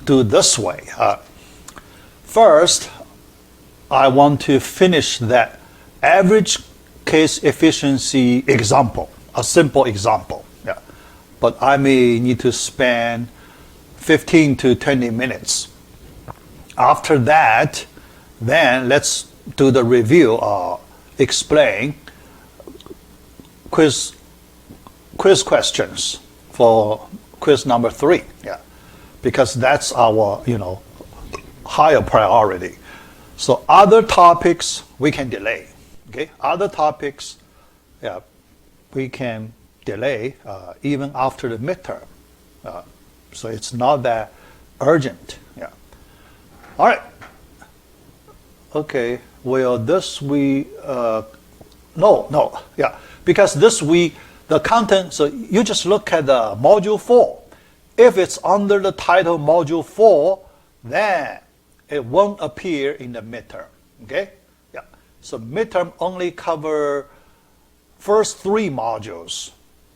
do this way. First, I want to finish that average case efficiency example, a simple example. Yeah. But I may need to spend 15 to 20 minutes. After that, then let's do the review, explain quiz questions for quiz number 3. Yeah. Because that's our, higher priority. So other topics we can delay. Okay, other topics, yeah, we can delay even after the midterm. So it's not that urgent. Yeah. All right. Okay. Well, this we no. Yeah, because this we the content. So you just look at the module 4. If it's under the title module 4, then it won't appear in the midterm. Okay. Yeah. So midterm only cover first 3 modules,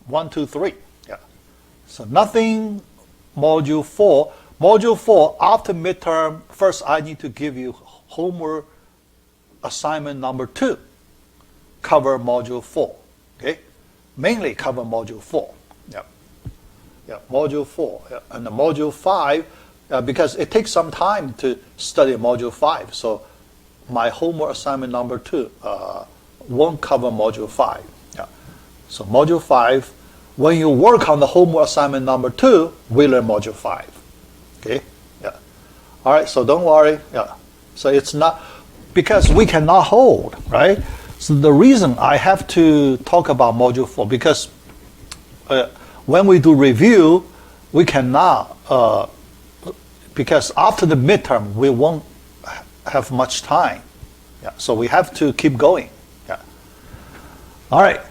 1, 2, 3. Yeah. So nothing module 4. Module 4 after midterm. First, I need to give you homework assignment number 2. Cover module 4. Okay. Mainly cover module 4. Yeah. Yeah. Module 4 and the module 5. Because it takes some time to study module 5, so my homework assignment number 2 won't cover module 5. Yeah. So module 5, when you work on the homework assignment number 2, we learn module 5. Okay. Yeah. All right. So don't worry. Yeah. So it's not because we cannot hold, right? So the reason I have to talk about module 4 because when we do review, we cannot. Because after the midterm, we won't have much time. Yeah, so we have to keep going. Yeah. All right.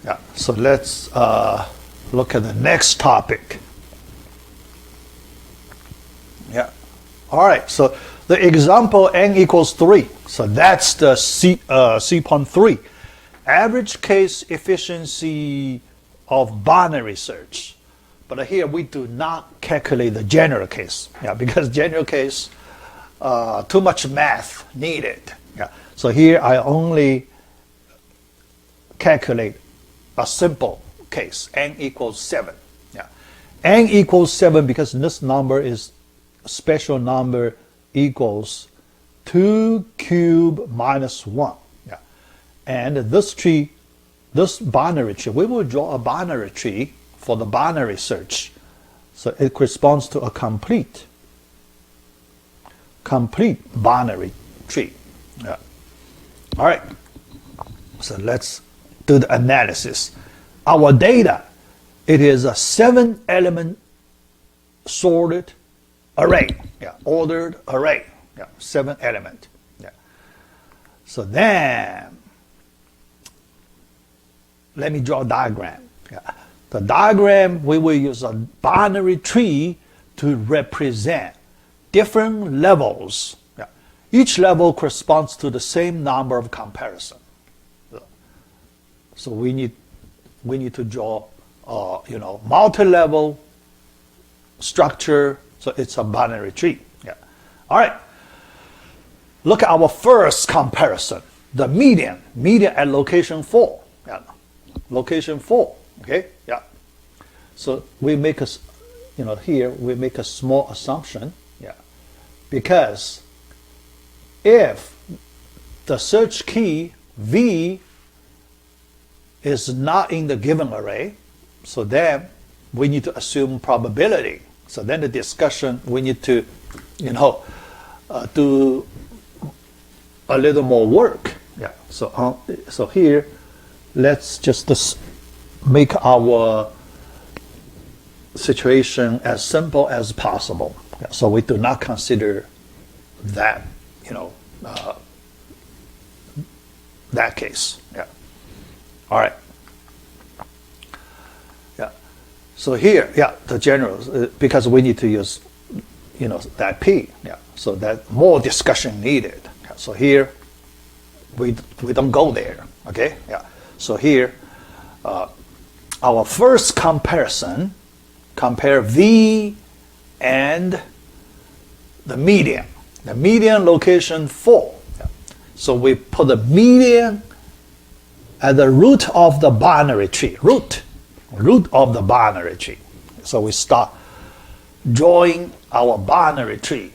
Yeah. So let's look at the next topic. Yeah. All right. So the example n equals 3. So that's the C.3. Average case efficiency of binary search. But here we do not calculate the general case, yeah, because general case, too much math needed. Yeah. So here I only calculate a simple case, n equals 7. Yeah. N equals 7 because this number is special number equals 2 cubed minus 1. Yeah. And this tree, this binary tree, we will draw a binary tree for the binary search. So it corresponds to a complete binary tree. Yeah. All right. So let's do the analysis. Our data, it is a 7-element sorted array. Yeah. Ordered array. Yeah. 7 element. Yeah. So then let me draw a diagram. Yeah. The diagram, we will use a binary tree to represent different levels. Yeah. Each level corresponds to the same number of comparison. So we need to draw, multi-level structure. So it's a binary tree. Yeah. All right. Look at our first comparison, the median at location 4. Yeah. Location 4. Okay, yeah. So we make here we make a small assumption, yeah, because if the search key V is not in the given array, so then we need to assume probability. So then the discussion we need to, do a little more work. Yeah. So here, let's just make our situation as simple as possible. Yeah, so we do not consider that, that case. Yeah. All right. Yeah. So here, yeah, the general, because we need to use, that P. Yeah. So that more discussion needed. Yeah, so here, we don't go there. Okay. Yeah. So here, our first comparison, compare V and the median location 4. So we put the median at the root of the binary tree, root of the binary tree. So we start drawing our binary tree.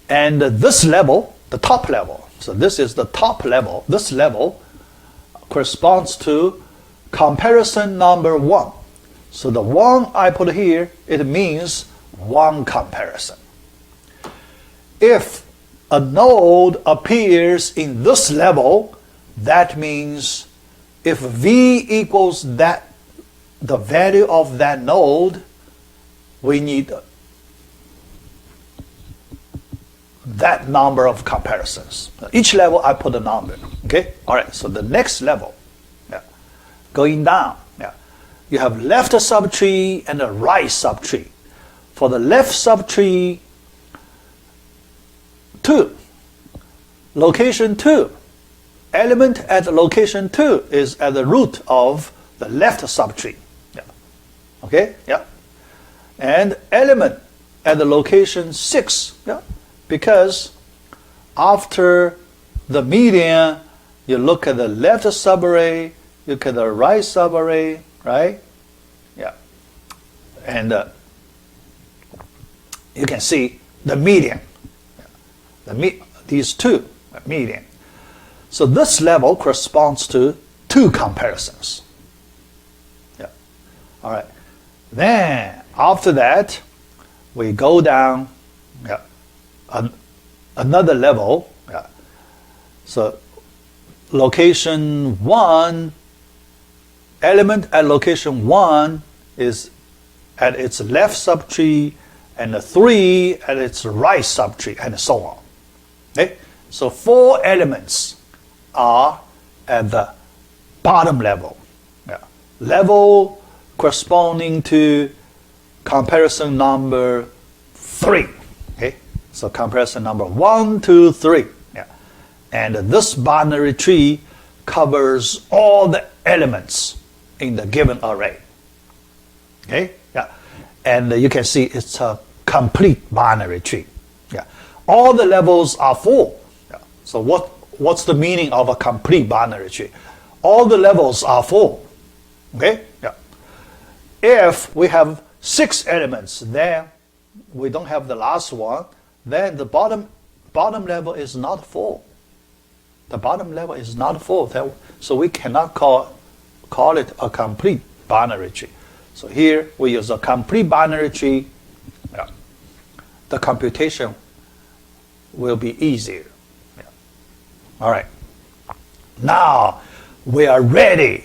And this level, the top level, so this is the top level, this level corresponds to comparison number 1. So the 1 I put here, it means 1 comparison. If a node appears in this level, that means if V equals that, the value of that node, we need that number of comparisons. Each level I put a number. Okay? All right, so the next level, going down, you have left subtree and a right subtree. For the left subtree, 2, location 2, element at location 2 is at the root of the left subtree. Okay? And element at the location 6, because after the median, you look at the left subarray, you look at the right subarray, right? And you can see the median. These two, median. So this level corresponds to 2 comparisons. All right. Then after that, we go down another level. So location 1, element at location 1 is at its left subtree, and the 3 at its right subtree, and so on. Okay? So 4 elements are at the bottom level. Level corresponding to comparison number 3. Okay? So comparison number 1, 2, 3. And this binary tree covers all the elements in the given array. Okay? And you can see it's a complete binary tree. All the levels are full. So what's the meaning of a complete binary tree? All the levels are full. Okay? If we have 6 elements, then we don't have the last one, then the bottom level is not full. The bottom level is not full. So we cannot call it a complete binary tree. So here we use a complete binary tree. The computation will be easier. All right. Now we are ready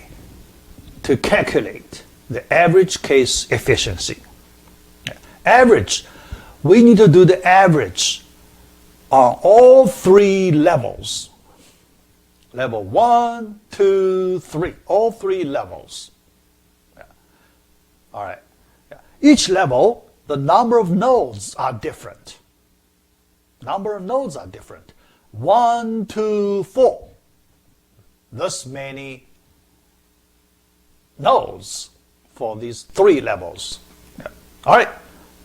to calculate the average case efficiency. Average, we need to do the average on all 3 levels. Level 1, 2, 3, all 3 levels. All right. Each level, the number of nodes are different. Number of nodes are different. 1, 2, 4. This many nodes for these 3 levels. All right.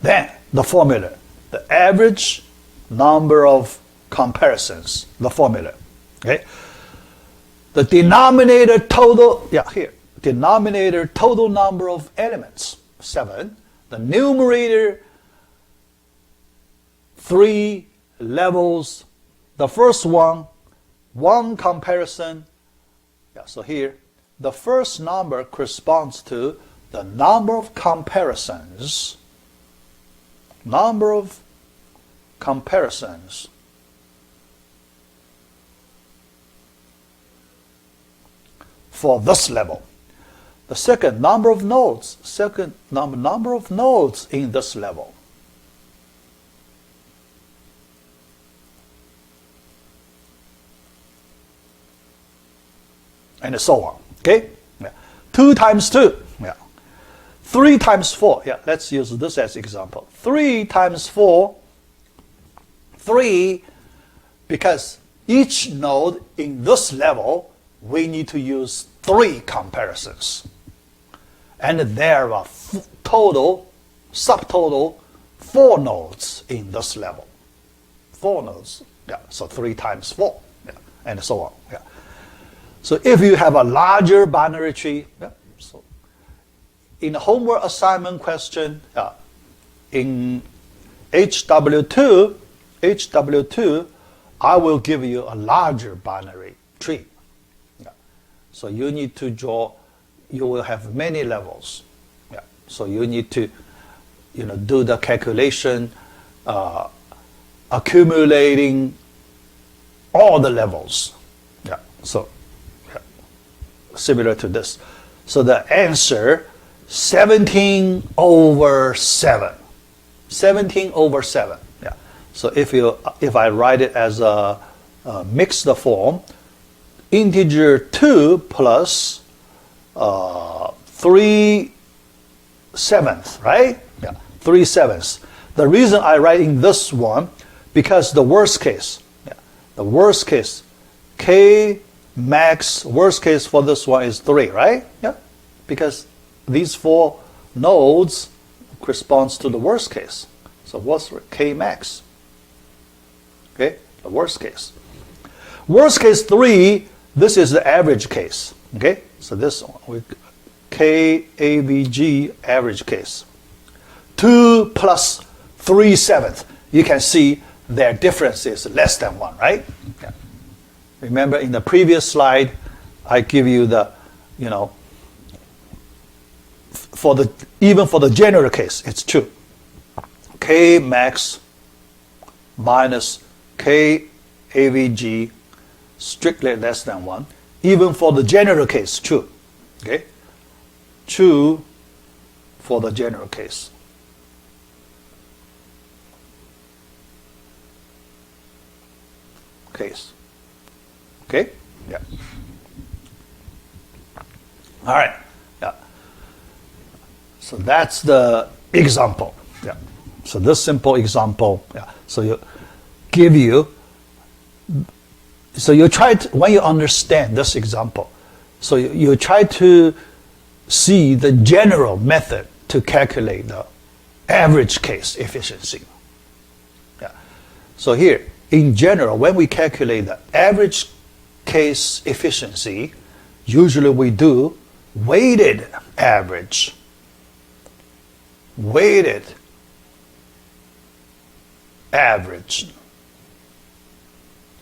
Then the formula, the average number of comparisons, the formula. Okay. The denominator total, denominator total number of elements, 7. The numerator, 3 levels. The first one, 1 comparison. So here, the first number corresponds to the number of comparisons. Number of comparisons for this level. The second, number of nodes. Second, number of nodes in this level. And so on. Okay? 2 times 2. 3 times 4. Let's use this as example. 3 times 4. 3, because each node in this level, we need to use 3 comparisons. And there are subtotal 4 nodes in this level. 4 nodes, yeah, so 3 times 4, yeah, and so on. Yeah. So if you have a larger binary tree, yeah, so in the homework assignment question, in HW2, I will give you a larger binary tree. Yeah. So you need to draw, you will have many levels. Yeah. So you need to, do the calculation, accumulating all the levels. Yeah. So similar to this. So the answer 17/7. 17/7. Yeah. So if I write it as a mixed form, integer 2 plus 3/7, right? Yeah. 3/7. The reason I write in this one, because the worst case, K max, worst case for this one is 3, right? Yeah, because these 4 nodes corresponds to the worst case. So what's K max? Okay, the worst case. Worst case 3, this is the average case. Okay, so this one, KAVG average case. 2 plus 3/7. You can see their difference is less than 1, right? Yeah. Remember in the previous slide, I give you the, even for the general case, it's 2. K max minus K AVG strictly less than 1. Even for the general case, 2. Okay? 2 for the general case. Case. Okay? Yeah. All right. Yeah. So that's the example. Yeah. So this simple example. Yeah. So you try to, when you understand this example, so you try to see the general method to calculate the average case efficiency. Yeah. So here, in general, when we calculate the average case efficiency, usually we do weighted average. Weighted average.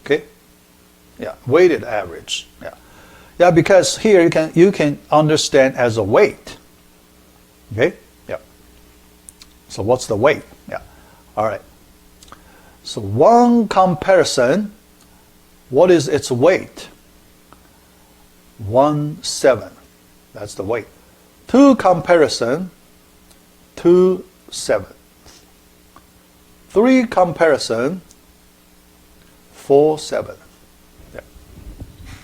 Okay? Yeah, weighted average. Yeah. Yeah, because here you can understand as a weight. Okay? Yeah. So what's the weight? Yeah. All right. So one comparison, what is its weight? 1/7. That's the weight. 2 comparison, 2/7. 3 comparison, 4/7. Yeah.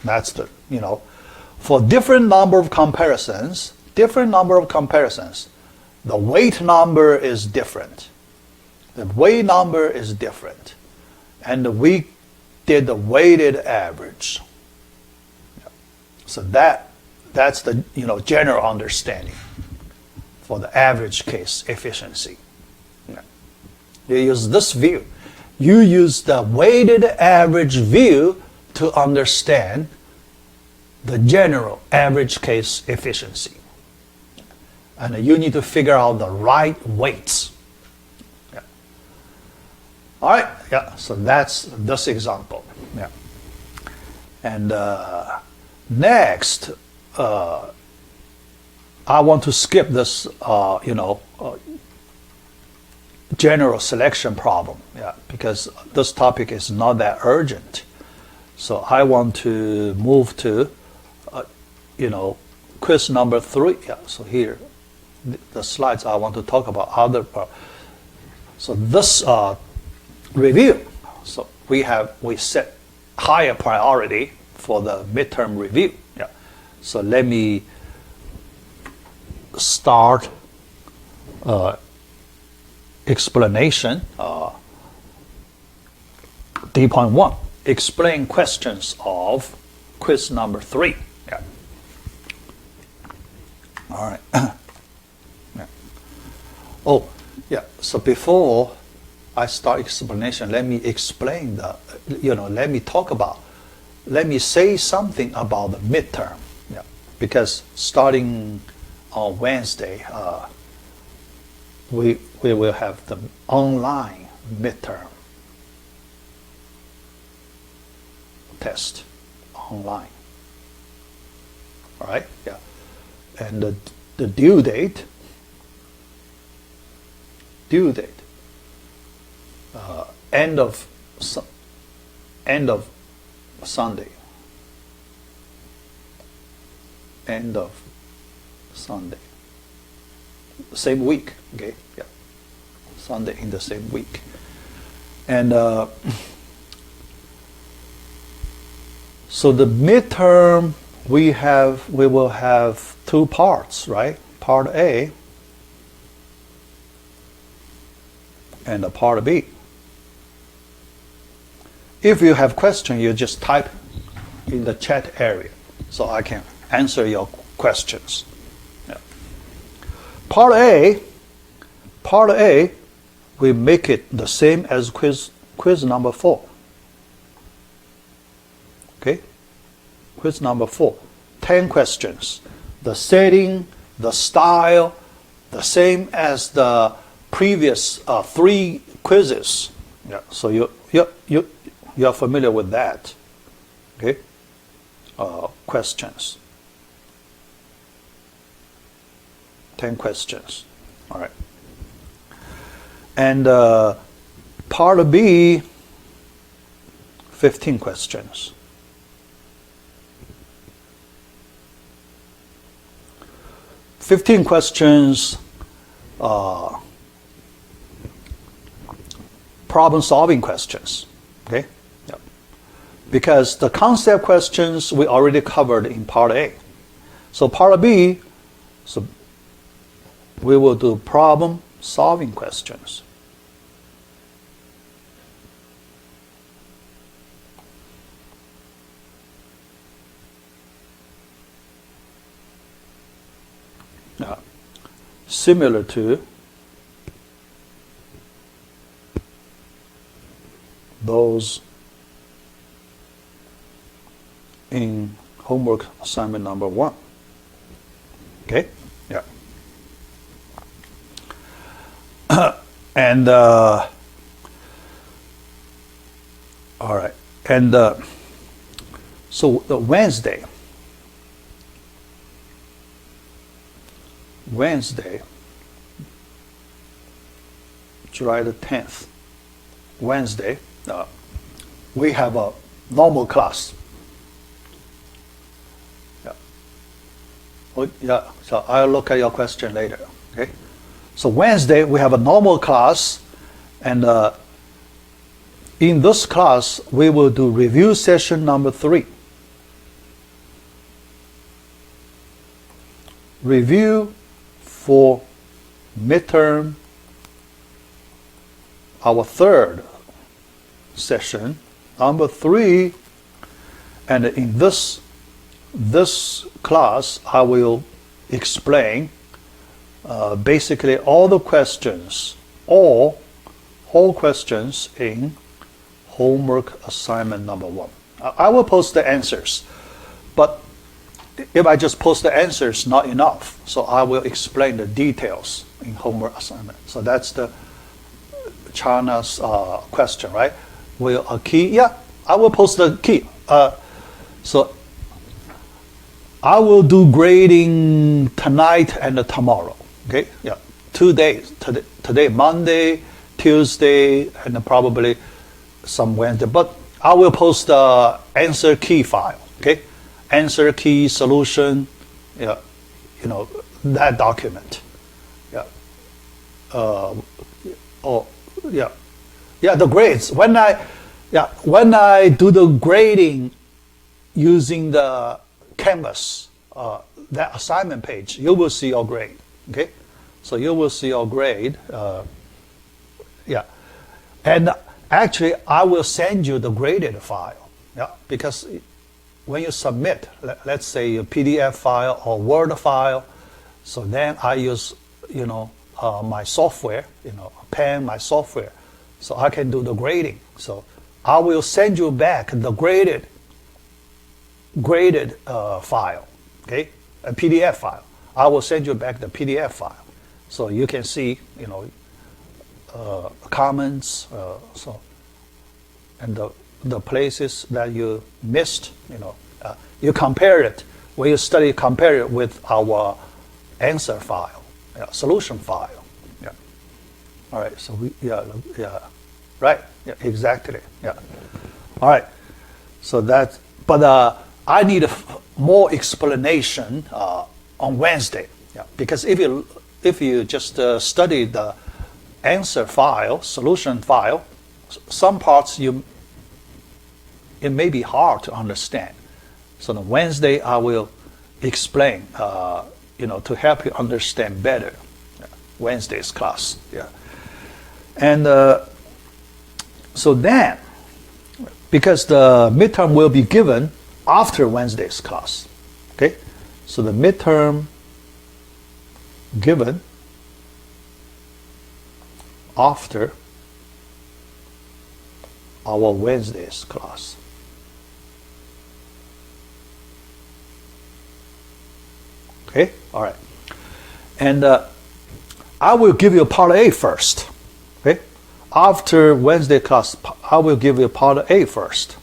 That's the, for different number of comparisons, the weight number is different. The weight number is different. And we did the weighted average. Yeah. So that's the general understanding for the average case efficiency. Yeah. You use this view. You use the weighted average view to understand the general average case efficiency. And you need to figure out the right weights. Yeah. All right, yeah, so that's this example. Yeah. And next, I want to skip this, general selection problem, yeah, because this topic is not that urgent. So I want to move to, quiz number 3. Yeah, so here, the slides I want to talk about other. So this review. So we set higher priority for the midterm review. Yeah. So let me start explanation. D.1. Explain questions of quiz number 3. Yeah. All right. Yeah. Oh, Yeah, so before I start explanation, let me explain let me say something about the midterm. Yeah, because starting on Wednesday, we will have the online midterm test online. All right, yeah, and the due date end of Sunday. End of Sunday. Same week, okay? Yeah. Sunday in the same week. And so the midterm we will have two parts, right? Part A and the part B. If you have question, you just type in the chat area so I can answer your questions. Yeah. Part A, we make it the same as quiz number 4. Okay? Quiz number 4. 10 questions. The setting, the style, the same as the previous 3 quizzes. Yeah. So you're familiar with that. Okay? Questions. 10 questions. All right. And part B, 15 questions. 15 questions, problem-solving questions. Okay? Yep. Because the concept questions we already covered in part A. So part B, so we will do problem-solving questions. Similar to those in homework assignment number 1. Okay? Yeah. And all right. And so the Wednesday, July the 10th, Wednesday, we have a normal class. Yeah. Oh, yeah. So I'll look at your question later. Okay. So Wednesday we have a normal class, and in this class we will do review session number 3. Review for midterm, our 3rd session, number 3, and in this class I will explain basically all the questions, whole questions in homework assignment number 1. I will post the answers, but if I just post the answers, not enough. So I will explain the details in homework assignment. So that's the Chana's question, right? Will a key? Yeah, I will post the key. So I will do grading tonight and tomorrow. Okay, yeah, 2 days. Today, Monday, Tuesday, and probably some Wednesday. But I will post the answer key file. Okay. Answer key solution, yeah, that document, yeah. The grades. When I do the grading using the Canvas, that assignment page, you will see your grade. Okay, so you will see your grade. Yeah, and actually, I will send you the graded file. Yeah, because when you submit, let's say a PDF file or Word file, so then I use, my software, pen my software, so I can do the grading. So I will send you back the graded file, okay, a PDF file. I will send you back the PDF file, so you can see, comments, and the places that you missed. You compare it when you study. Compare it with our answer file, solution file. Yeah. All right. So right. Yeah. Exactly. Yeah. All right. So that. But I need more explanation on Wednesday. Yeah. Because if you just study the answer file, solution file, some parts it may be hard to understand. So on Wednesday I will explain, to help you understand better. Yeah. Wednesday's class. Yeah. And so then, because the midterm will be given after Wednesday's class, okay? So the midterm given after our Wednesday's class. Okay, all right. And I will give you part A first. Okay, after Wednesday class, I will give you part A first.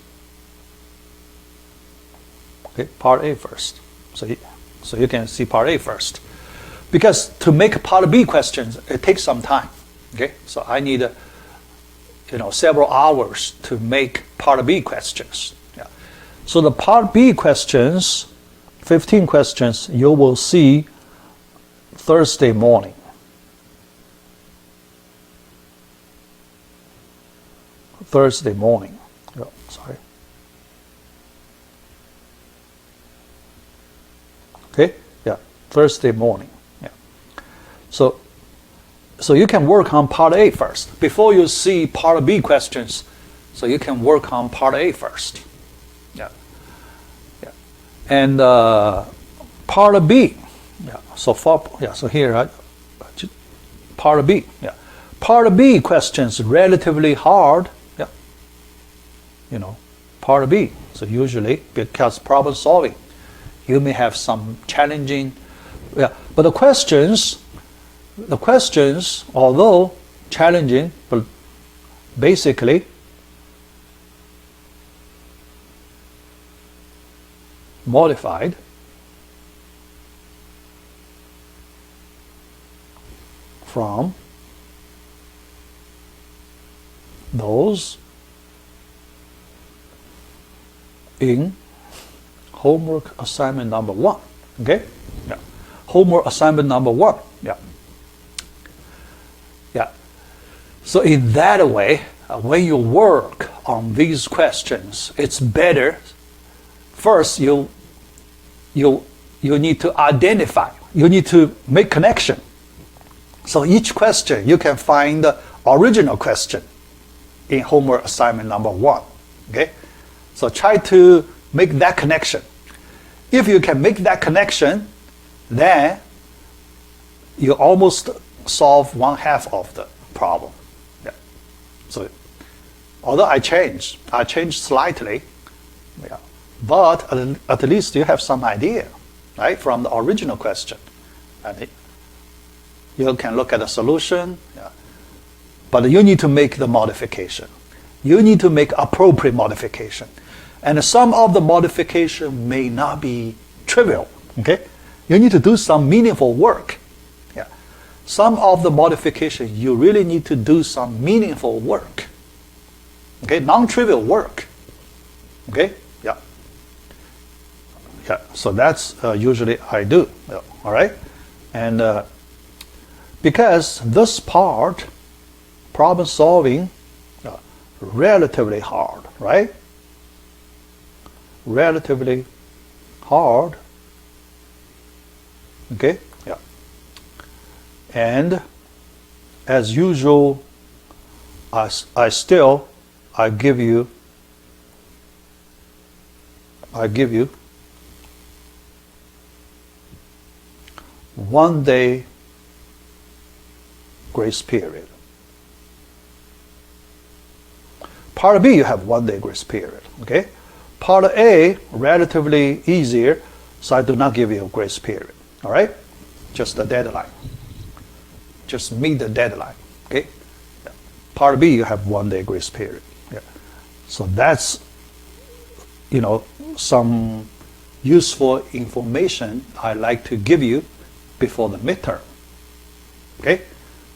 Okay, part A first. So you can see part A first. Because to make part B questions, it takes some time. Okay, so I need several hours to make part B questions. Yeah. So the part B questions, 15 questions, you will see Thursday morning. Thursday morning. Oh, sorry. Okay? Yeah, Thursday morning. Yeah. So you can work on part A first. Before you see part B questions, so you can work on part A first. Yeah. Yeah. And part B. Yeah. So here, part B. Yeah. Part B questions relatively hard. Yeah. Part B. So usually, because problem solving, you may have some challenging. Yeah. But the questions, although challenging, but basically modified from those in homework assignment number 1. Okay? Yeah. Homework assignment number 1. Yeah. Yeah. So in that way, when you work on these questions, it's better. First, you need to identify. You need to make connection. So each question, you can find the original question in homework assignment number 1. Okay? So try to make that connection. If you can make that connection, then you almost solve 1/2 of the problem. Yeah. So although I changed slightly, yeah, but at least you have some idea, right, from the original question. And you can look at the solution, yeah, but you need to make the modification. You need to make appropriate modification. And some of the modification may not be trivial, okay? You need to do some meaningful work. Yeah. Some of the modification, you really need to do some meaningful work. Okay, non-trivial work. Okay, yeah. Yeah, so that's usually I do, yeah. All right? And because this part, problem solving, relatively hard, right? Relatively hard. Okay, yeah. And as usual, I give you 1 day grace period. Part B, you have 1 day grace period. Okay? Part A, relatively easier, so I do not give you a grace period. All right? Just the deadline. Just meet the deadline. Okay? Yeah. Part B, you have 1 day grace period. Yeah. So that's, some useful information I like to give you before the midterm. Okay?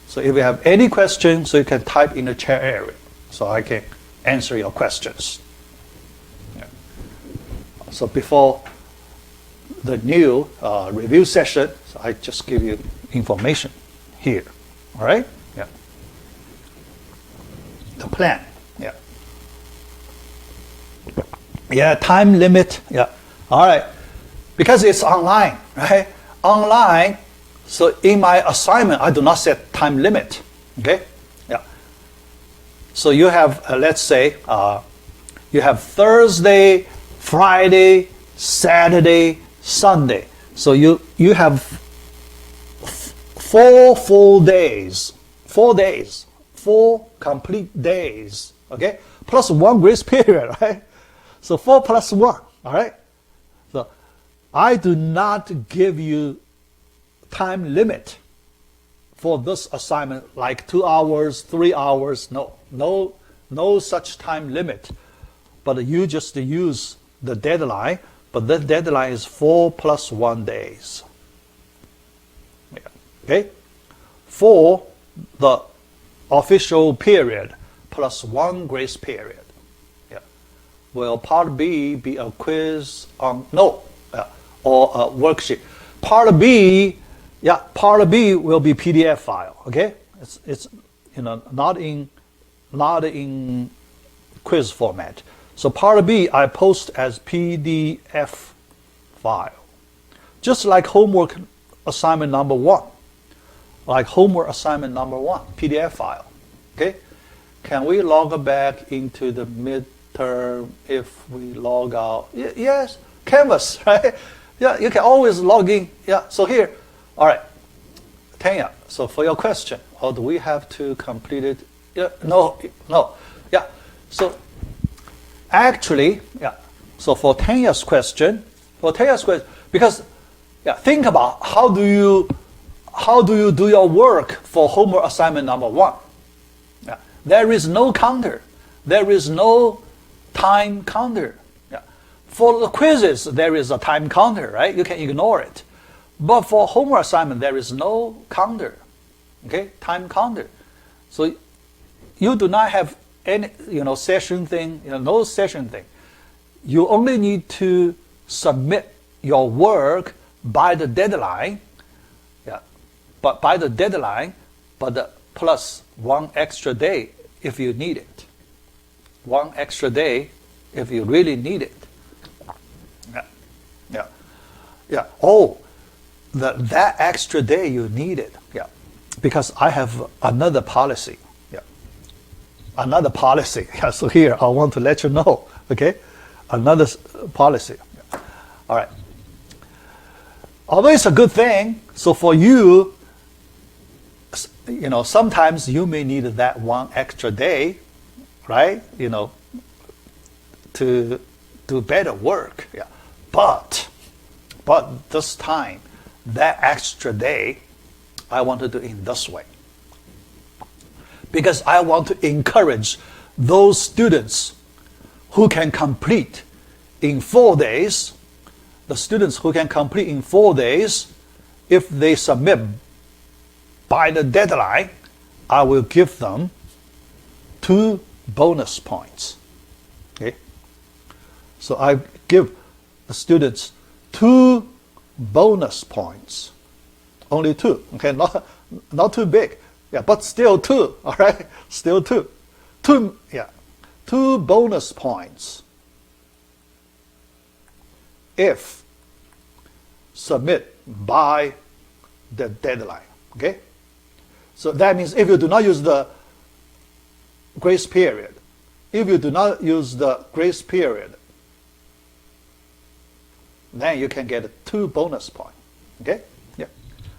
So if you have any questions, so you can type in the chat area so I can answer your questions. Yeah. So before the new review session, so I just give you information here. All right? Yeah. The plan. Yeah. Yeah, time limit. Yeah. All right. Because it's online, right? Online, so in my assignment, I do not set time limit. Okay? Yeah. So you have, let's say, you have Thursday, Friday, Saturday, Sunday. So you have 4 full days, 4 days, 4 complete days, okay? Plus 1 grace period, right? So 4 plus 1, all right? So I do not give you time limit for this assignment, like 2 hours, 3 hours, no such time limit. But you just use the deadline, but the deadline is 4 plus 1 days. Yeah. Okay? For the official period plus 1 grace period. Yeah. Will part B be a quiz on, or a worksheet? Part B will be PDF file, okay? It's not in quiz format. So part B I post as PDF file. Just like homework assignment number 1. Like homework assignment number 1, PDF file. Okay? Can we log back into the midterm if we log out? Yes, Canvas, right? Yeah, you can always log in. Yeah, so here, all right, Tanya, so for your question, do we have to complete it? Yeah, no, yeah, so actually, yeah, so for Tanya's question, because, yeah, think about how do you do your work for homework assignment number 1? Yeah, there is no counter. There is no time counter. Yeah. For the quizzes, there is a time counter, right? You can ignore it. But for homework assignment, there is no counter. Okay, time counter. So you do not have any, session thing, no session thing. You only need to submit your work by the deadline. Yeah, but by the deadline, but plus 1 extra day if you need it. 1 extra day if you really need it. Yeah. Oh, that extra day you need it. Yeah, because I have another policy. Yeah, another policy. Yeah. So here I want to let you know. Okay, another policy. Yeah. All right. Although it's a good thing, so for you, sometimes you may need that 1 extra day, right? To do better work. Yeah. But this time, that extra day, I want to do in this way. Because I want to encourage those students who can complete in 4 days, the students who can complete in 4 days, if they submit by the deadline, I will give them 2 bonus points. Okay? So I give the students 2 bonus points. Only 2. Okay, not too big. Yeah, but still 2. All right, still 2. 2 bonus points if submit by the deadline. Okay, so that means if you do not use the grace period, then you can get 2 bonus points. Okay, yeah.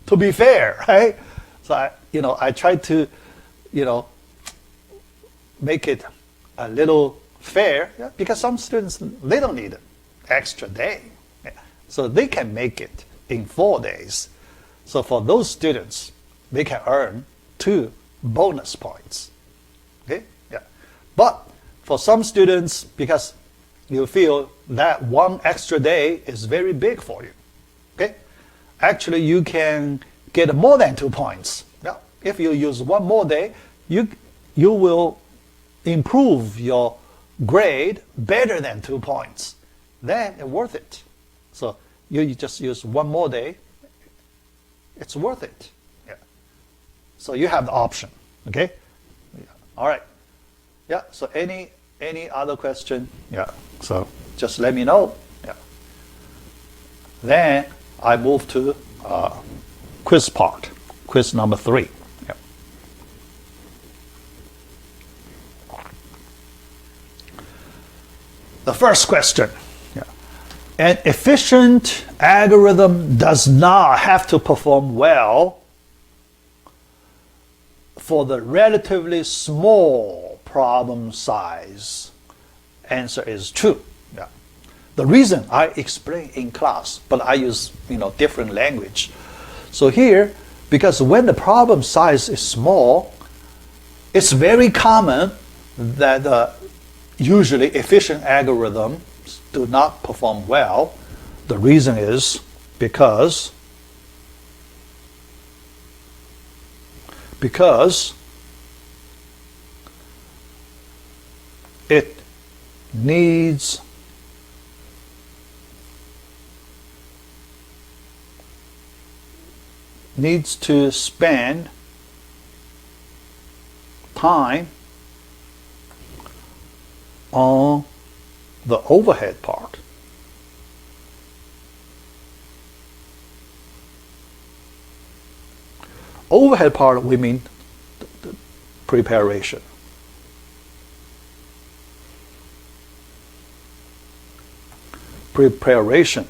To be fair, right? So I try to, make it a little fair, because some students, they don't need an extra day. Yeah. So they can make it in 4 days. So for those students, they can earn 2 bonus points. Okay? Yeah. But for some students, because you feel that 1 extra day is very big for you, okay? Actually, you can get more than 2 points. Yeah. If you use 1 more day, you will improve your grade better than 2 points. Then it's worth it. So you just use 1 more day, it's worth it. Yeah. So you have the option. Okay? Yeah. All right. Yeah. So any other question? Yeah. So just let me know. Yeah. Then I move to quiz part, quiz number 3. Yeah. The first question. Yeah. An efficient algorithm does not have to perform well for the relatively small problem size. Answer is true. Yeah. The reason I explain in class, but I use different language. So here, because when the problem size is small, it's very common that usually efficient algorithms do not perform well. The reason is because it needs to spend time on the overhead part. Overhead part, we mean the preparation. Preparation,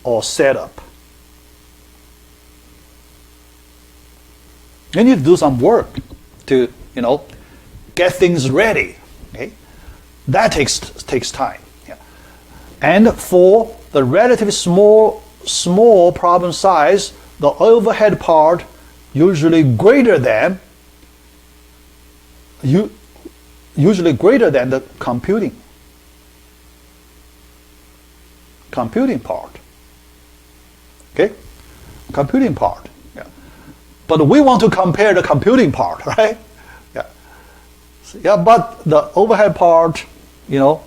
or setup. You need to do some work to, get things ready. Okay? That takes time. Yeah. And for the relatively small problem size, the overhead part usually greater than the computing part. Okay? Computing part. Yeah. But we want to compare the computing part, right? Yeah. So, yeah, but the overhead part, you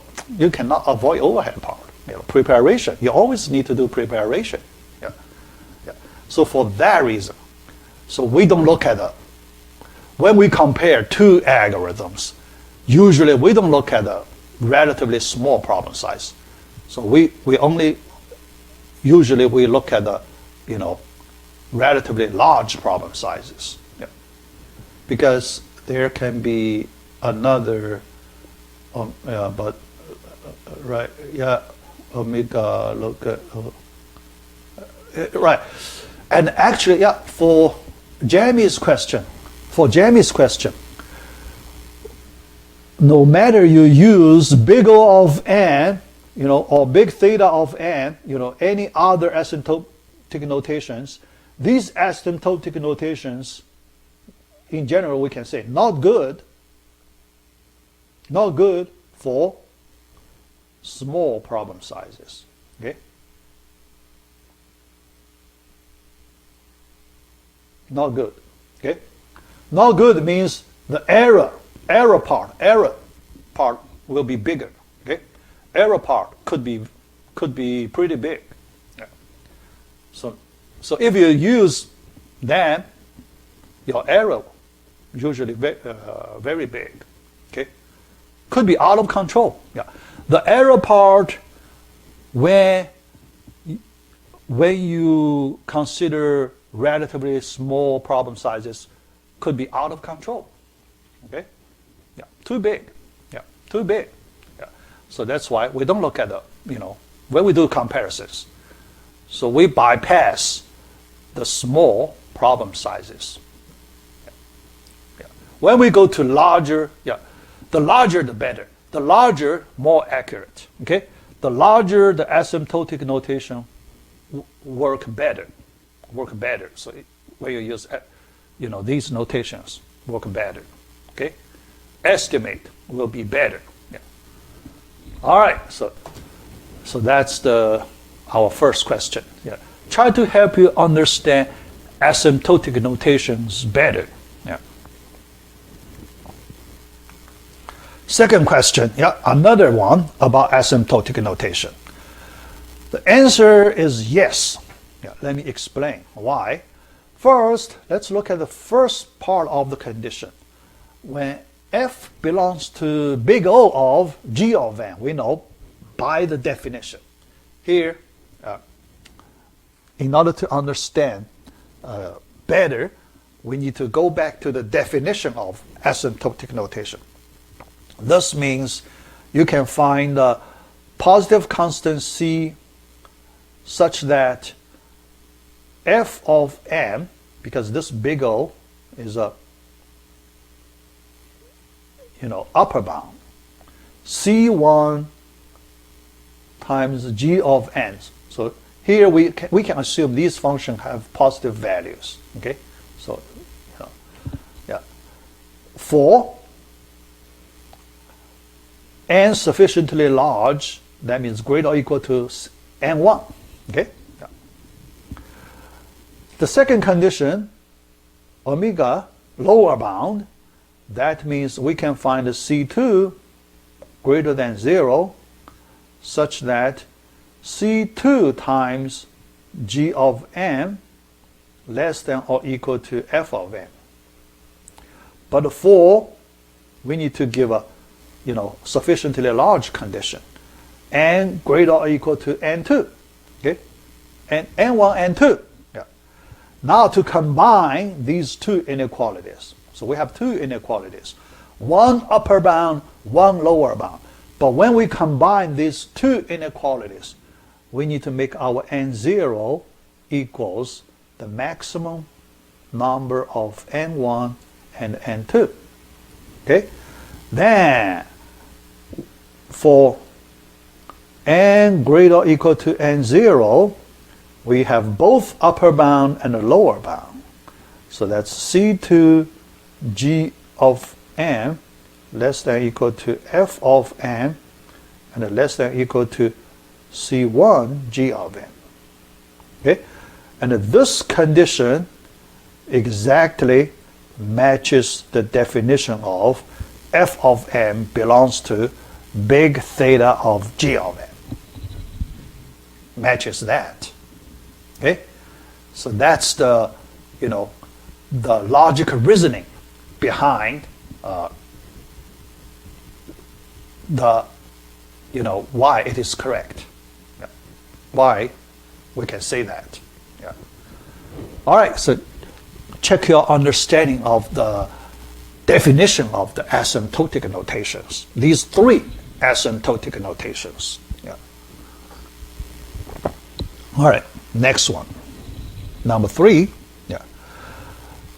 cannot avoid overhead part. Preparation. You always need to do preparation. Yeah. Yeah. So for that reason, so we don't look at when we compare 2 algorithms, usually we don't look at the relatively small problem size. So we usually look at the relatively large problem sizes. Yeah. Because there can be another right, yeah, omega look at right. And actually, yeah, for Jamie's question, no matter you use big O of n, or big theta of n, any other asymptotic notations, these asymptotic notations, in general, we can say not good for small problem sizes. Okay? Not good. Okay? Not good means the error part will be bigger. Okay? Error part could be pretty big. Yeah. So if you use that, your error usually very big. Okay? Could be out of control. Yeah. The error part, when you consider relatively small problem sizes, could be out of control. Okay? Yeah. Too big. Yeah. Too big. Yeah. So that's why we don't look at when we do comparisons. So we bypass the small problem sizes. When we go to larger, the larger the better. The larger, more accurate. Okay, the larger the asymptotic notation work better. So when you use, these notations work better. Okay, estimate will be better. Yeah. All right. So that's our first question. Yeah. Try to help you understand asymptotic notations better. Yeah. Second question, another one about asymptotic notation. The answer is yes. Let me explain why. First, let's look at the first part of the condition. When f belongs to big O of g of n, we know by the definition. Here, in order to understand better, we need to go back to the definition of asymptotic notation. This means you can find a positive constant c such that f of m, because this big O is a upper bound, c1 times g of n. So here we can assume these functions have positive values. Okay, so for n sufficiently large, that means greater or equal to n1. Okay. The second condition, omega lower bound, that means we can find a c2 greater than 0 such that c2 times g of n less than or equal to f of n. But for, we need to give a sufficiently large condition, n greater or equal to n2. Okay, and n1, n2. Now to combine these two inequalities. So we have two inequalities, one upper bound, one lower bound. But when we combine these two inequalities, we need to make our n0 equals the maximum number of n1 and n2. Okay? Then for n greater or equal to n0, we have both upper bound and a lower bound. So that's c2 g of n less than or equal to f of n and less than or equal to c1 g of n. Okay? And this condition exactly matches the definition of f of n belongs to big theta of g of n. Matches that. Okay, so that's the the logical reasoning behind the why it is correct. Why we can say that. All right, so check your understanding of the definition of the asymptotic notations. These three asymptotic notations. All right. Next one, number 3.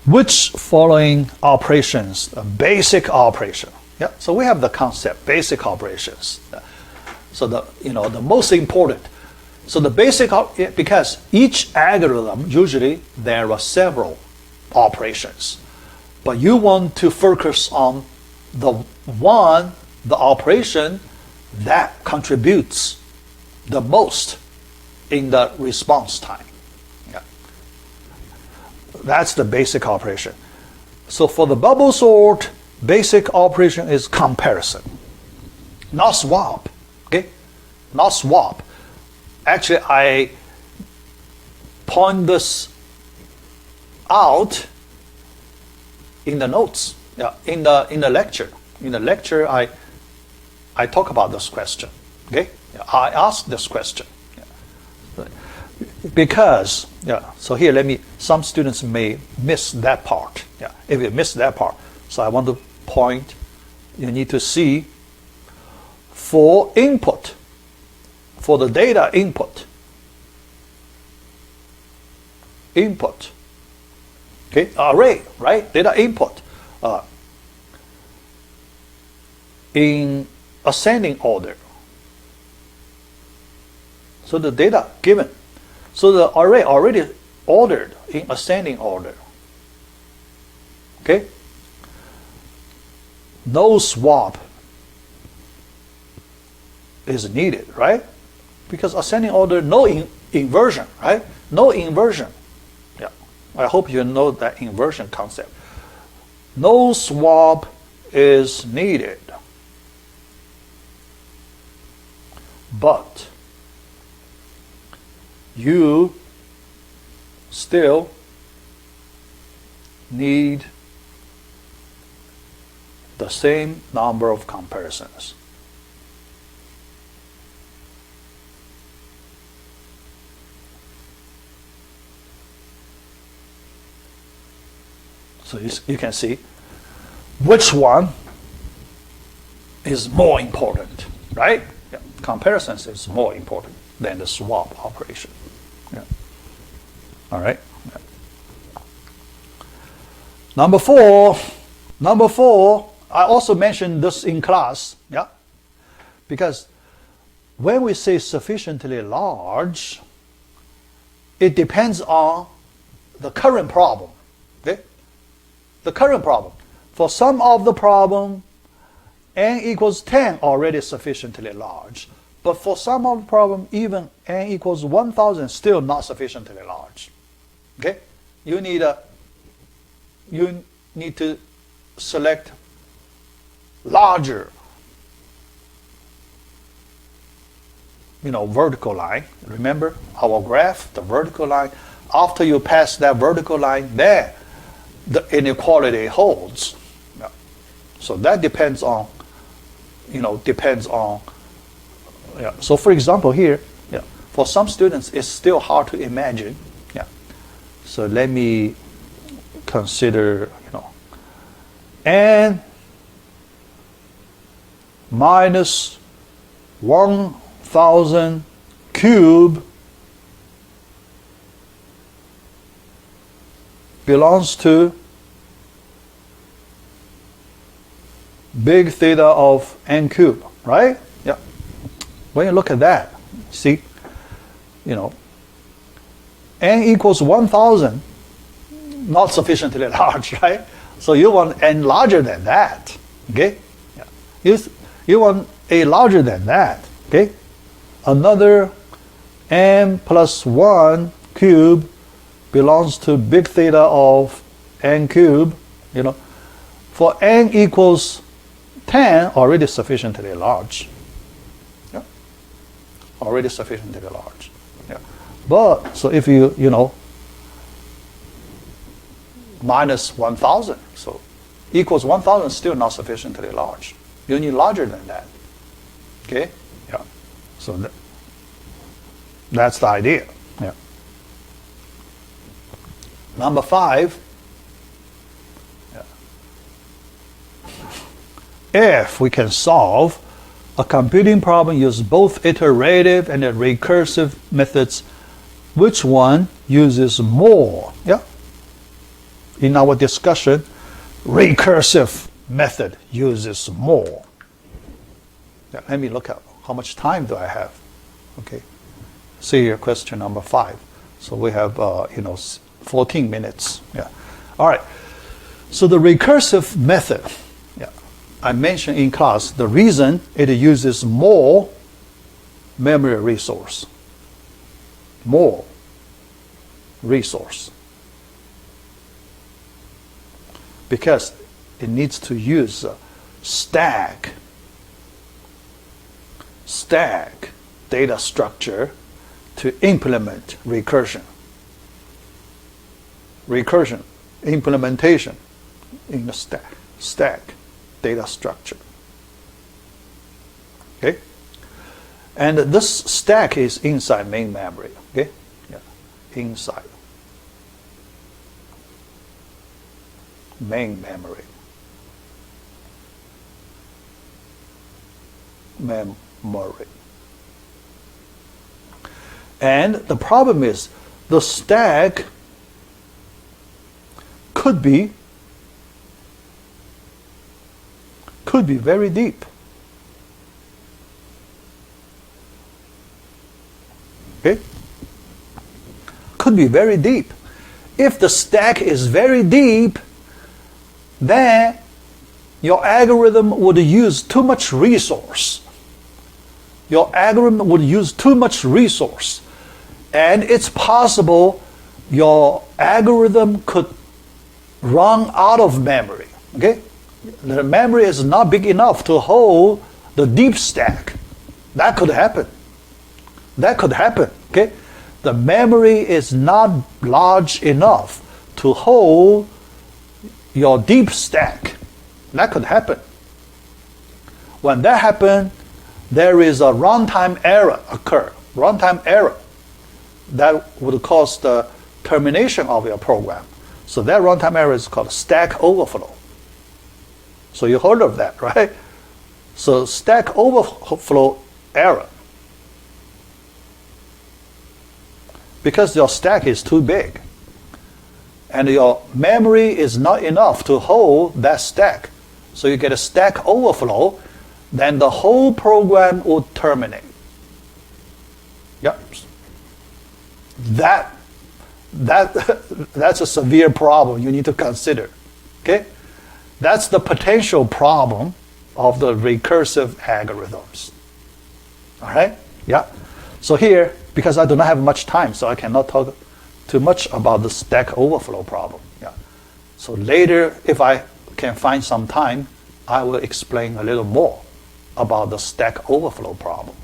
Which following operations, basic operation? So we have the concept, basic operations. So the most important. So the basic, because each algorithm, usually there are several operations. But you want to focus on the operation that contributes the most in the response time. That's the basic operation. So for the bubble sort, basic operation is comparison, not swap. Okay, not swap. Actually, I point this out in the notes. In the lecture. In the lecture, I talk about this question. Okay, I ask this question. Because, so here some students may miss that part. If you miss that part, so I want to point, you need to see for input, for the data input, Okay, array, right? Data input in ascending order. So the data given. So the array already ordered in ascending order. Okay? No swap is needed, right? Because ascending order, no inversion, right? No inversion. Yeah, I hope you know that inversion concept. No swap is needed. But you still need the same number of comparisons. So you can see which one is more important, right? Yeah. Comparisons is more important than the swap operation. Yeah. All right. Yeah. Number four, I also mentioned this in class, yeah, because when we say sufficiently large, it depends on the current problem. Okay, the current problem. For some of the problem, n equals 10 already sufficiently large, but for some of the problem, even n equals 1,000 still not sufficiently large. Okay, you need to select larger, vertical line. Remember our graph, the vertical line. After you pass that vertical line, there the inequality holds. Yeah. So that depends on, yeah. So for example here, yeah, for some students it's still hard to imagine. Yeah. So let me consider, n minus 1,000 cube belongs to big theta of n cube, right? Yeah. When you look at that, see, n equals 1,000, not sufficiently large, right? So you want n larger than that, okay? Yeah. You want a larger than that, okay? Another n plus 1 cube belongs to big theta of n cube, For n equals 10, already sufficiently large. Yeah. Already sufficiently large. Yeah. But, so if you, minus 1,000, so equals 1,000 still not sufficiently large. You need larger than that. Okay? Yeah. So that's the idea. Yeah. Number 5. Yeah. If we can solve a computing problem use both iterative and recursive methods, which one uses more? Yeah. In our discussion, recursive method uses more. Yeah, let me look at how much time do I have. Okay, see here, question number 5. So we have 14 minutes. Yeah, all right. So the recursive method, yeah, I mentioned in class the reason it uses more memory resource, more resource. Because it needs to use stack data structure to implement recursion implementation in the stack data structure. Okay, and this stack is inside main memory. Okay, yeah, inside main memory. And the problem is the stack could be very deep. Okay? Could be very deep. If the stack is very deep, then your algorithm would use too much resource. Your algorithm would use too much resource. And it's possible your algorithm could run out of memory. Okay? The memory is not big enough to hold the deep stack. That could happen. That could happen. Okay? The memory is not large enough to hold your deep stack. That could happen. When that happens, there is a runtime error occur. Runtime error that would cause the termination of your program. So that runtime error is called stack overflow. So you heard of that, right? So stack overflow error. Because your stack is too big and your memory is not enough to hold that stack. So you get a stack overflow, then the whole program will terminate. Yep. That's a severe problem you need to consider. Okay? That's the potential problem of the recursive algorithms. All right? Yeah. So here, because I do not have much time, so I cannot talk too much about the stack overflow problem. Yeah. So later, if I can find some time, I will explain a little more about the stack overflow problem.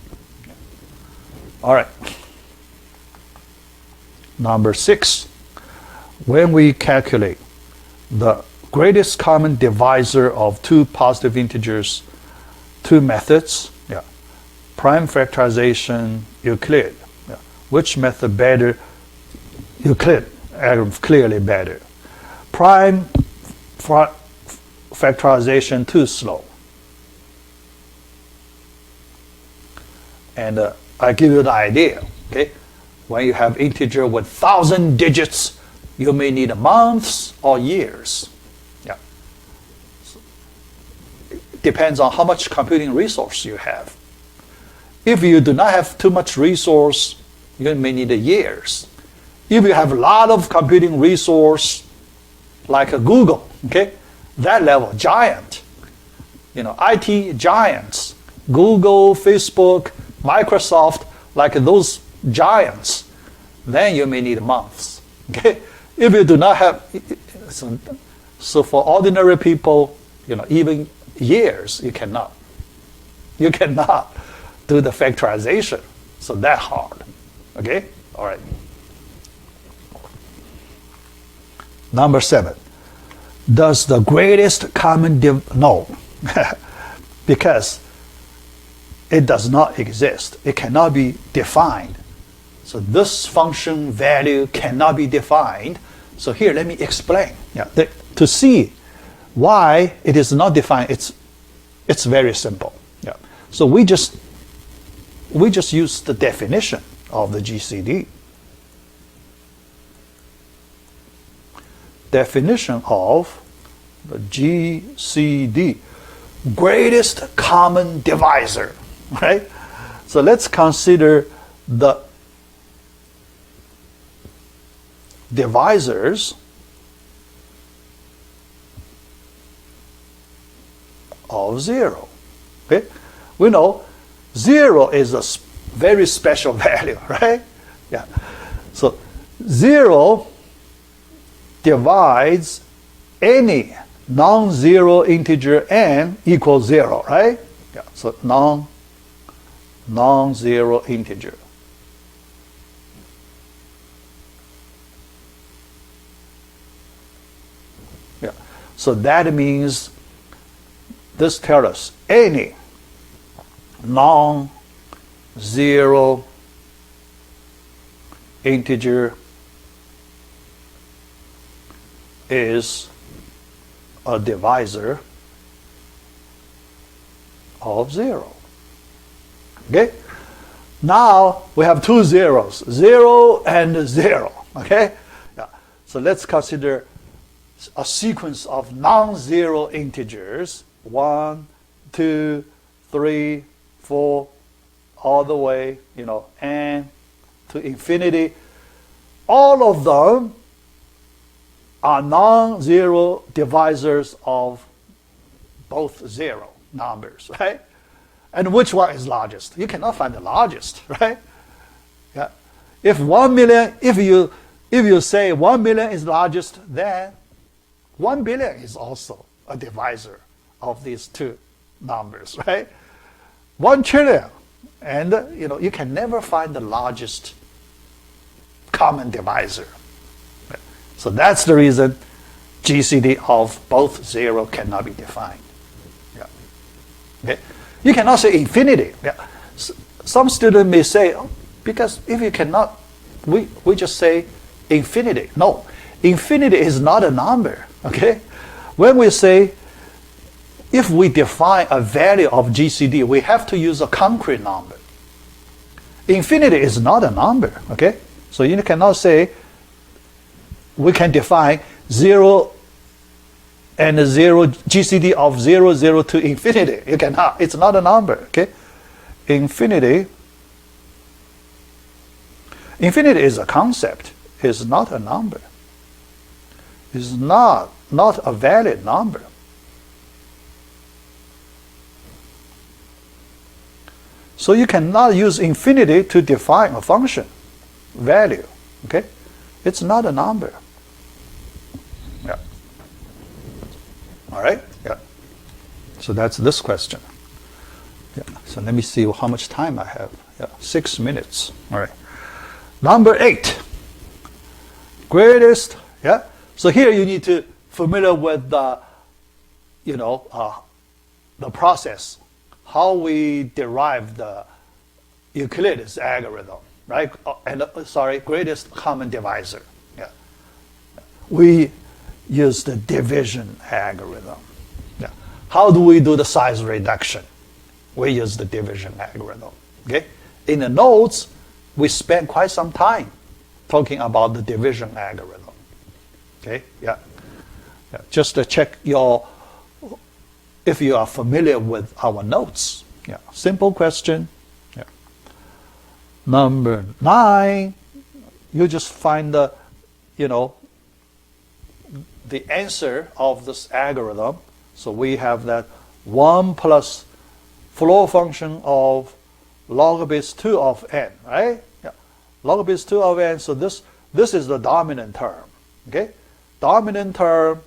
All right. Number 6, when we calculate the greatest common divisor of two positive integers, two methods, yeah, prime factorization, Euclid. Yeah. Which method better? Euclid, clearly better. Prime factorization too slow. And I give you the idea. Okay, when you have integer with 1,000 digits, you may need months or years. Yeah, so it depends on how much computing resource you have. If you do not have too much resource, you may need years. If you have a lot of computing resource, like a Google, okay, that level, giant, IT giants, Google, Facebook, Microsoft, like those giants, then you may need months. Okay, if you do not have, so for ordinary people, even years, you cannot do the factorization. So that hard. Okay, all right. Number 7, does the greatest common no, because it does not exist. It cannot be defined. So this function value cannot be defined. So here, let me explain. Yeah, to see why it is not defined, it's very simple. Yeah. So we just use the definition of the GCD. Definition of the GCD, greatest common divisor, right? So let's consider the divisors of 0. Okay, we know 0 is a very special value, right? Yeah. So 0 divides any non-zero integer n equals 0, right? Yeah. So non-zero integer. Yeah. So that means this tells us any non-zero integer is a divisor of 0. Okay? Now we have two zeros, 0 and 0. Okay? Yeah. So let's consider a sequence of non-zero integers, 1, 2, 3, 4, all the way, n to infinity, all of them are non-zero divisors of both zero numbers, right? And which one is largest? You cannot find the largest, right? Yeah. If 1 million, if you say 1 million is largest, then 1 billion is also a divisor of these two numbers, right? 1 trillion, and you can never find the largest common divisor. So that's the reason GCD of both zero cannot be defined. Yeah. Okay. You cannot say infinity. Yeah. Some student may say, oh, because if you cannot, we just say infinity. No, infinity is not a number. Okay, when we say, if we define a value of GCD, we have to use a concrete number. Infinity is not a number. Okay, so you cannot say we can define 0 and 0 GCD of 0, 0 to infinity. You cannot. It's not a number. Okay, infinity is a concept. It's not a number. It's not a valid number. So you cannot use infinity to define a function value. Okay, it's not a number. Yeah. All right. Yeah. So that's this question. Yeah. So let me see how much time I have. Yeah, 6 minutes. All right. Number 8. Greatest. Yeah. So here you need to familiar with the, the process, how we derive the Euclid's algorithm, right? Greatest common divisor. Yeah. We use the division algorithm. Yeah. How do we do the size reduction? We use the division algorithm. Okay. In the notes, we spent quite some time talking about the division algorithm. Okay, yeah. Just to check if you are familiar with our notes. Yeah, simple question. Yeah. Number 9, you just find the answer of this algorithm. So we have that 1 plus floor function of log base 2 of n, right? Yeah, log base 2 of n. So this is the dominant term. Okay. Dominant term,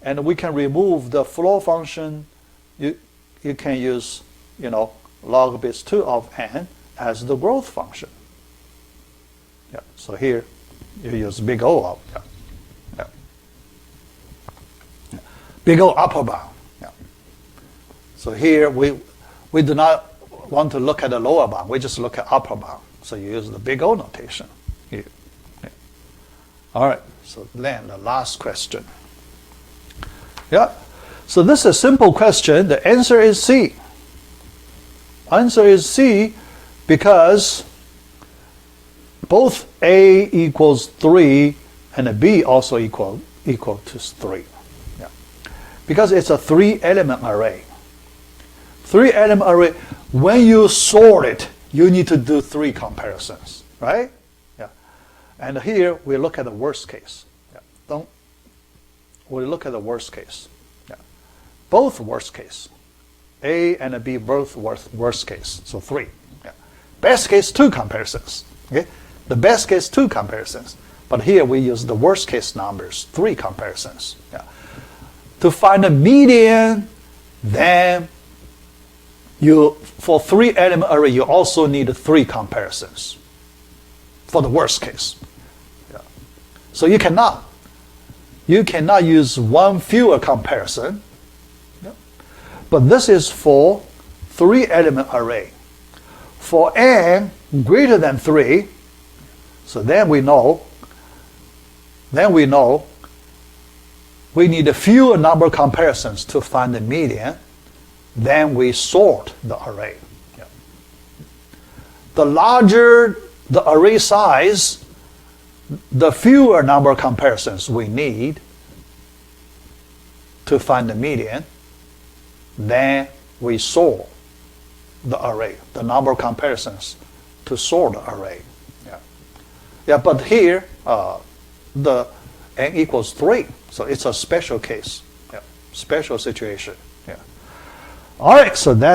and we can remove the floor function. You can use log base 2 of n as the growth function. Yeah. So here you use big O of big O upper bound. Yeah. So here we do not want to look at the lower bound. We just look at upper bound. So you use the big O notation here. Yeah. All right. So then the last question. Yeah. So this is a simple question. The answer is C. Answer is C because both A equals 3 and B also equal to 3. Yeah. Because it's a 3-element array. 3-element array, when you sort it, you need to do 3 comparisons, right? And here we look at the worst case. Yeah. We look at the worst case. Yeah. Both worst case. A and B both worst case. So 3. Yeah. Best case 2 comparisons. Okay. The best case 2 comparisons. But here we use the worst case numbers, 3 comparisons. Yeah. To find a median, then for 3-element array you also need 3 comparisons for the worst case. So you cannot use one fewer comparison. Yeah. But this is for 3-element array. For n greater than 3, so then we know we need a fewer number of comparisons to find the median. Then we sort the array. Yeah. The larger the array size, the fewer number of comparisons we need to find the median. Then we sort the array, the number of comparisons to sort the array. Yeah, but here the n equals 3, so it's a special case, special situation. Yeah. All right, so that.